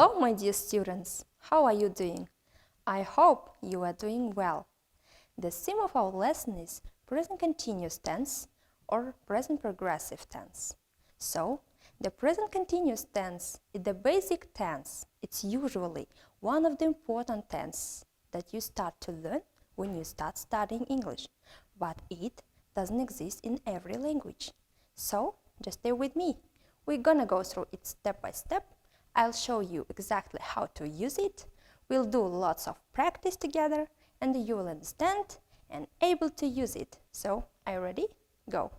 Hello, my dear students. How are you doing? I hope you are doing well. The theme of our lesson is present continuous tense or present progressive tense. So, the present continuous tense is the basic tense. It's usually one of the important tenses that you start to learn when you start studying English, but it doesn't exist in every language. So, just stay with me. We're gonna go through it step by step. I'll show you exactly how to use it. We'll do lots of practice together and you will understand and able to use it. So, are you ready? Go!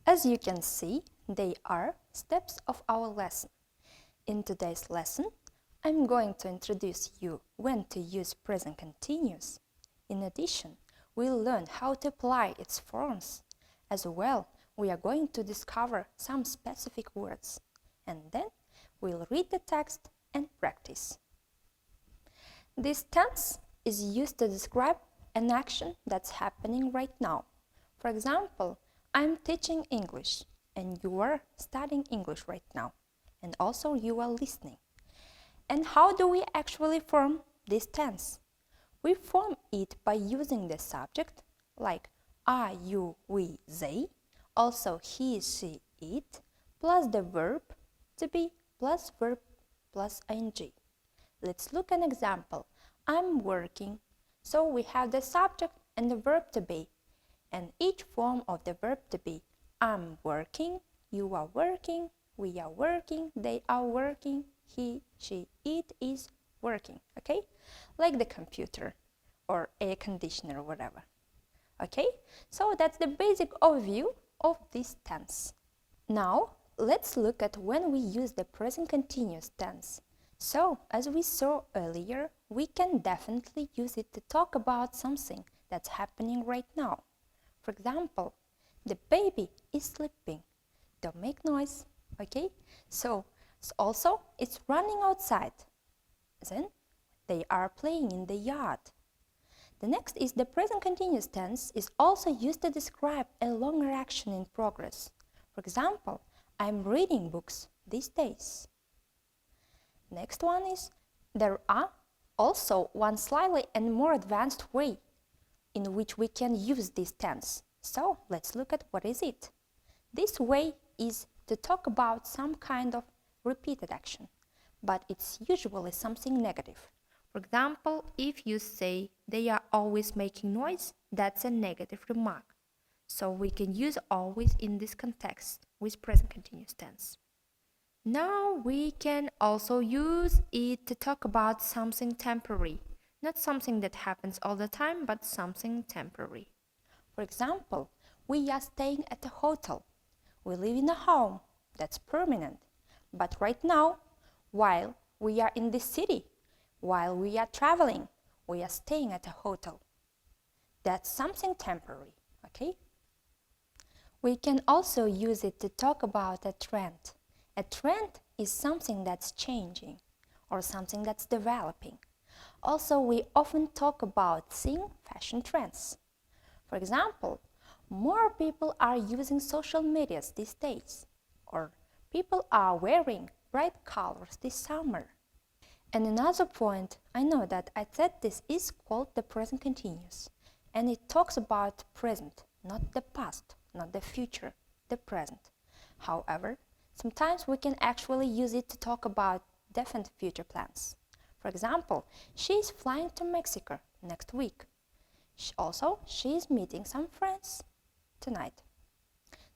As you can see, they are steps of our lesson. In today's lesson, I'm going to introduce you when to use present continuous. In addition, we'll learn how to apply its forms. As well, we are going to discover some specific words. And then, we'll read the text and practice. This tense is used to describe an action that's happening right now. For example, I'm teaching English and you are studying English right now. And also you are listening. And how do we actually form this tense? We form it by using the subject like I, you, we, they, also he, she, it, plus the verb to be plus verb plus ing. Let's look at an example. I'm working. So we have the subject and the verb to be. And each form of the verb to be. I'm working, you are working, we are working, they are working, he, she, it is working. Okay? Like the computer or air conditioner or whatever. Okay? So that's the basic overview of this tense. Now, let's look at when we use the present continuous tense. So, as we saw earlier, we can definitely use it to talk about something that's happening right now. For example, the baby is sleeping. Don't make noise, okay? So also, it's running outside. Then, they are playing in the yard. The next is the present continuous tense is also used to describe a longer action in progress. For example, I'm reading books these days. Next one is, there are also one slightly and more advanced way in which we can use this tense. So let's look at what is it. This way is to talk about some kind of repeated action, but it's usually something negative. For example, if you say they are always making noise, that's a negative remark. So we can use always in this context with present continuous tense. Now we can also use it to talk about something temporary, not something that happens all the time, but something temporary. For example, we are staying at a hotel. We live in a home that's permanent. But right now, while we are in this city, while we are traveling, we are staying at a hotel. That's something temporary, okay? We can also use it to talk about a trend. A trend is something that's changing or something that's developing. Also, we often talk about seeing fashion trends. For example, more people are using social medias these days, or people are wearing bright colors this summer. And another point, I know that I said this is called the present continuous, and it talks about present, not the past, not the future, the present. However, sometimes we can actually use it to talk about definite future plans. For example, she is flying to Mexico next week. Also, she is meeting some friends tonight.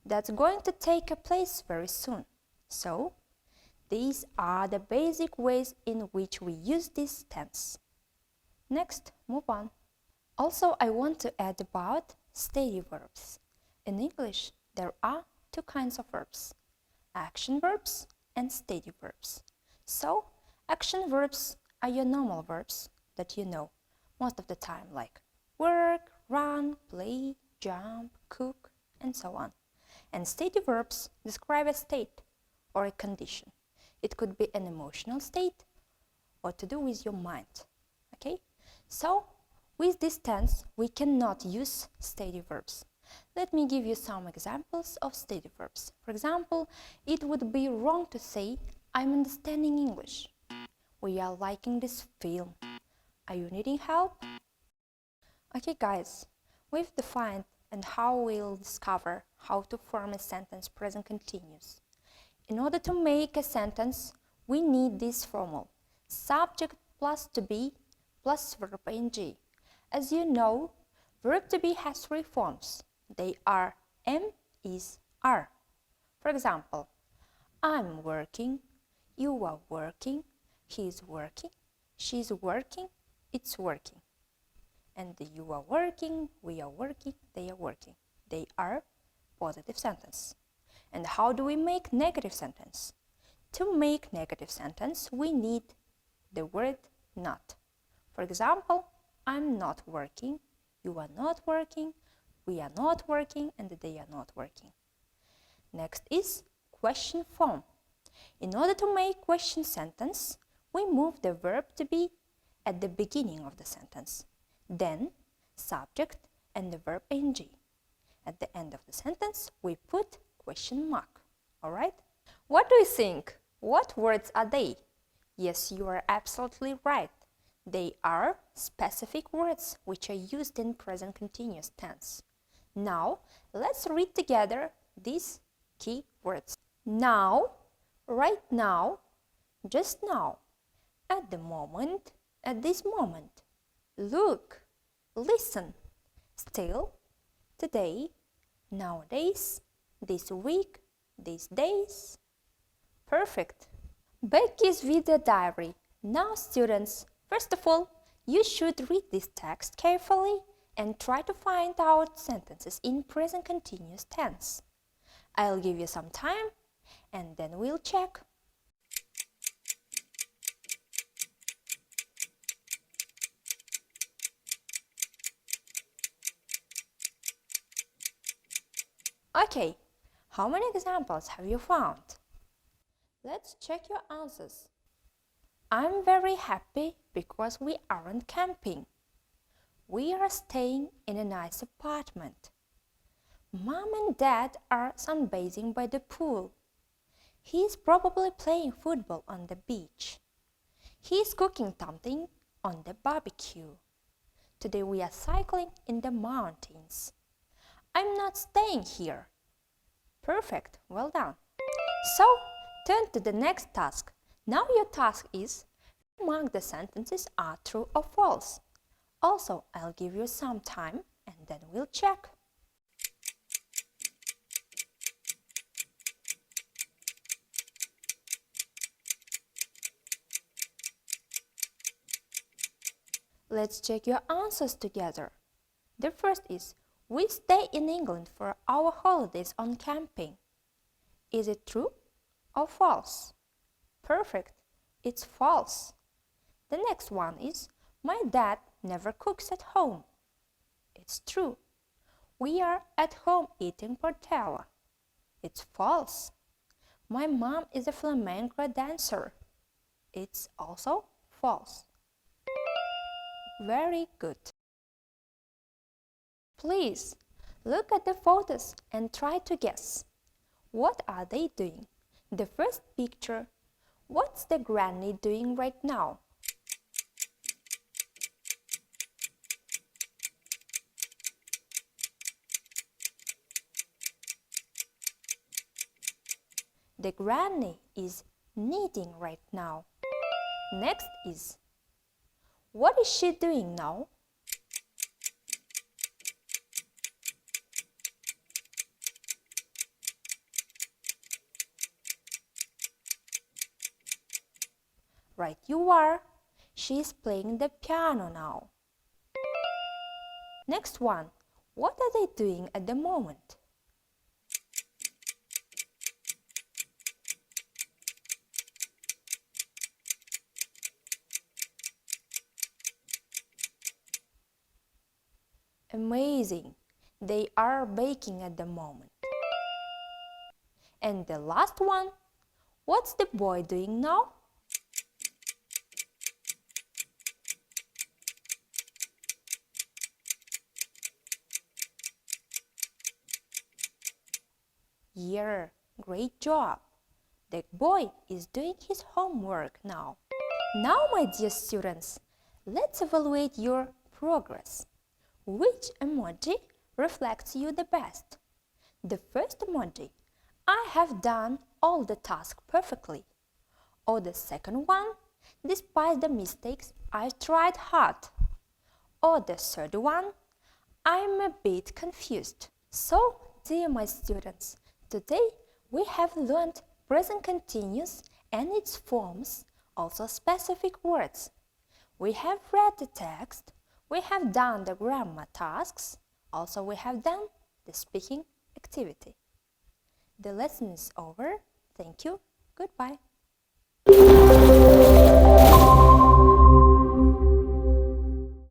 That's going to take place very soon. So, these are the basic ways in which we use this tense. Next, move on. Also, I want to add about steady verbs. In English, there are two kinds of verbs. Action verbs and steady verbs. So, action verbs are your normal verbs that you know most of the time, like work, run, play, jump, cook, and so on. And steady verbs describe a state or a condition. It could be an emotional state or to do with your mind. Okay? So, with this tense, we cannot use steady verbs. Let me give you some examples of steady verbs. For example, it would be wrong to say, I'm understanding English. We are liking this film. Are you needing help? Okay guys, we've defined and how we'll discover how to form a sentence present continuous. In order to make a sentence, we need this formula: subject plus to be plus verb ing. As you know, verb to be has three forms. They are am, is, are. For example, I'm working, you are working, he's working, she's working, it's working. And you are working, we are working, they are working. They are positive sentence. And how do we make negative sentence? To make negative sentence, we need the word not. For example, I'm not working, you are not working, we are not working, and they are not working. Next is question form. In order to make question sentence, we move the verb to be at the beginning of the sentence. Then subject and the verb ing. At the end of the sentence, we put question mark. Alright? What do you think? What words are they? Yes, you are absolutely right. They are specific words which are used in present continuous tense. Now, let's read together these key words. Now, right now, just now, at the moment, at this moment. Look, listen, still, today, nowadays, this week, these days. Perfect. Becky's video diary. Now students, first of all, you should read this text carefully and try to find out sentences in present continuous tense. I'll give you some time and then we'll check. Okay, how many examples have you found? Let's check your answers. I'm very happy because we aren't camping. We are staying in a nice apartment. Mom and Dad are sunbathing by the pool. He's probably playing football on the beach. He's cooking something on the barbecue. Today we are cycling in the mountains. I'm not staying here. Perfect, well done. So, turn to the next task. Now your task is to mark the sentences are true or false. Also, I'll give you some time and then we'll check. Let's check your answers together. The first is, we stay in England for our holidays on camping. Is it true or false? Perfect, it's false. The next one is, my dad never cooks at home. It's true. We are at home eating tortilla. It's false. My mom is a flamenco dancer. It's also false. Very good. Please look at the photos and try to guess. What are they doing? The first picture, what's the granny doing right now? The granny is knitting right now. Next is, what is she doing now? Right you are. She's playing the piano now. Next one. What are they doing at the moment? Amazing. They are baking at the moment. And the last one. What's the boy doing now? Yeah, great job. The boy is doing his homework now. Now, my dear students, let's evaluate your progress. Which emoji reflects you the best? The first emoji, I have done all the tasks perfectly. Or the second one, despite the mistakes, I tried hard. Or the third one, I'm a bit confused. So, dear my students, today we have learned present continuous and its forms, also specific words. We have read the text, we have done the grammar tasks, also we have done the speaking activity. The lesson is over. Thank you. Goodbye.